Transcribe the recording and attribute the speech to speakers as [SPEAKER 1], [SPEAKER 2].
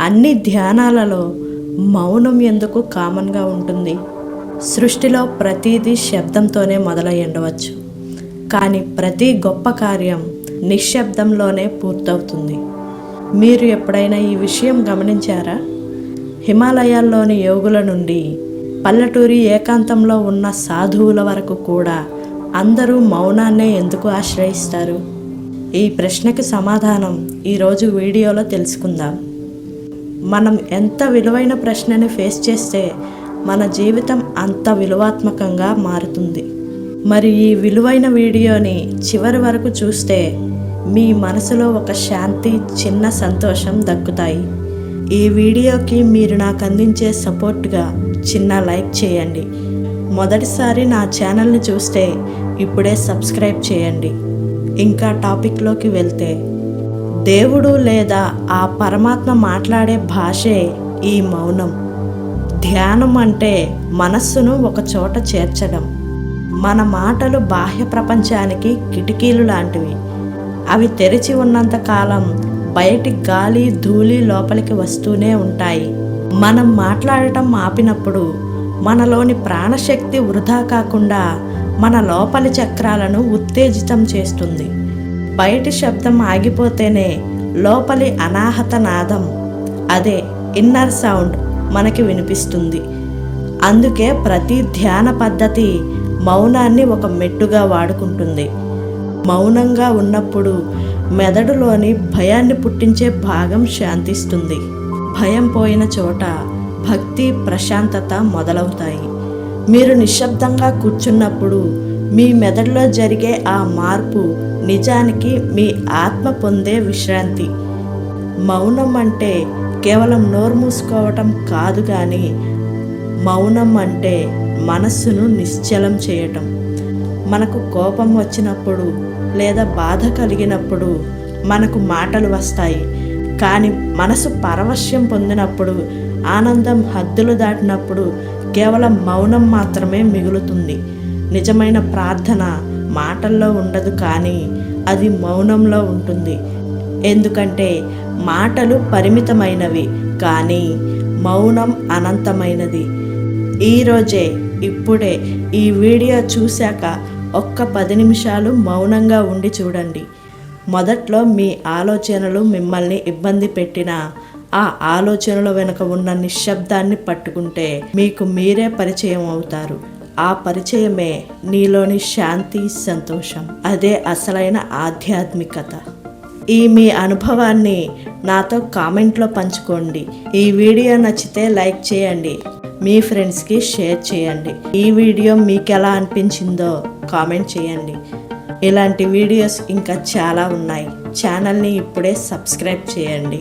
[SPEAKER 1] అన్ని ధ్యానాలలో మౌనం ఎందుకు కామన్గా ఉంటుంది? సృష్టిలో ప్రతిదీ శబ్దంతోనే మొదలై ఉండవచ్చు, కానీ ప్రతి గొప్ప కార్యం నిశ్శబ్దంలోనే పూర్తవుతుంది. మీరు ఎప్పుడైనా ఈ విషయం గమనించారా? హిమాలయాల్లోని యోగుల నుండి పల్లెటూరి ఏకాంతంలో ఉన్న సాధువుల వరకు కూడా అందరూ మౌనాన్నే ఎందుకు ఆశ్రయిస్తారు? ఈ ప్రశ్నకి సమాధానం ఈరోజు వీడియోలో తెలుసుకుందాం. మనం ఎంత విలువైన ప్రశ్నని ఫేస్ చేస్తే మన జీవితం అంత విలువాత్మకంగా మారుతుంది. మరి ఈ విలువైన వీడియోని చివరి వరకు చూస్తే మీ మనసులో ఒక శాంతి, చిన్న సంతోషం దక్కుతాయి. ఈ వీడియోకి మీరు నాకు అందించే సపోర్ట్గా చిన్న లైక్ చేయండి. మొదటిసారి నా ఛానల్ని చూస్తే ఇప్పుడే సబ్స్క్రైబ్ చేయండి. ఇంకా టాపిక్లోకి వెళ్తే, దేవుడు లేదా ఆ పరమాత్మ మాట్లాడే భాషే ఈ మౌనం. ధ్యానం అంటే మనస్సును ఒక చోట చేర్చడం. మన మాటలు బాహ్య ప్రపంచానికి కిటికీలు లాంటివి. అవి తెరిచి ఉన్నంత కాలం బయటి గాలి, ధూళి లోపలికి వస్తూనే ఉంటాయి. మనం మాట్లాడటం ఆపినప్పుడు మనలోని ప్రాణశక్తి వృధా కాకుండా మన లోపలి చక్రాలను ఉత్తేజితం చేస్తుంది. బయటి శబ్దం ఆగిపోతేనే లోపలి అనాహత నాదం, అదే ఇన్నర్ సౌండ్ మనకి వినిపిస్తుంది. అందుకే ప్రతి ధ్యాన పద్ధతి మౌనాన్ని ఒక మెట్టుగా వాడుకుంటుంది. మౌనంగా ఉన్నప్పుడు మెదడులోని భయాన్ని పుట్టించే భాగం శాంతిస్తుంది. భయం పోయిన చోట భక్తి, ప్రశాంతత మొదలవుతాయి. మీరు నిశ్శబ్దంగా కూర్చున్నప్పుడు మీ మెదడులో జరిగే ఆ మార్పు నిజానికి మీ ఆత్మ పొందే విశ్రాంతి. మౌనం అంటే కేవలం నోరు మూసుకోవటం కాదు, కానీ మౌనం అంటే మనస్సును నిశ్చలం చేయటం. మనకు కోపం వచ్చినప్పుడు లేదా బాధ కలిగినప్పుడు మనకు మాటలు వస్తాయి, కానీ మనసు పరవశ్యం పొందినప్పుడు, ఆనందం హద్దులు దాటినప్పుడు కేవలం మౌనం మాత్రమే మిగులుతుంది. నిజమైన ప్రార్థన మాటల్లో ఉండదు, కానీ అది మౌనంలో ఉంటుంది. ఎందుకంటే మాటలు పరిమితమైనవి, కానీ మౌనం అనంతమైనది. ఈరోజే, ఇప్పుడే ఈ వీడియో చూశాక ఒక్క 10 నిమిషాలు మౌనంగా ఉండి చూడండి. మొదట్లో మీ ఆలోచనలు మిమ్మల్ని ఇబ్బంది పెట్టినా ఆ ఆలోచనల వెనుక ఉన్న నిశ్శబ్దాన్ని పట్టుకుంటే మీకు మీరే పరిచయం అవుతారు. ఆ పరిచయమే నీలోని శాంతి, సంతోషం. అదే అసలైన ఆధ్యాత్మికత. ఈ మీ అనుభవాన్ని నాతో కామెంట్లో పంచుకోండి. ఈ వీడియో నచ్చితే లైక్ చేయండి, మీ ఫ్రెండ్స్కి షేర్ చేయండి. ఈ వీడియో మీకు ఎలా అనిపించిందో కామెంట్ చేయండి. ఇలాంటి వీడియోస్ ఇంకా చాలా ఉన్నాయి. ఛానల్ని ఇప్పుడే సబ్స్క్రైబ్ చేయండి.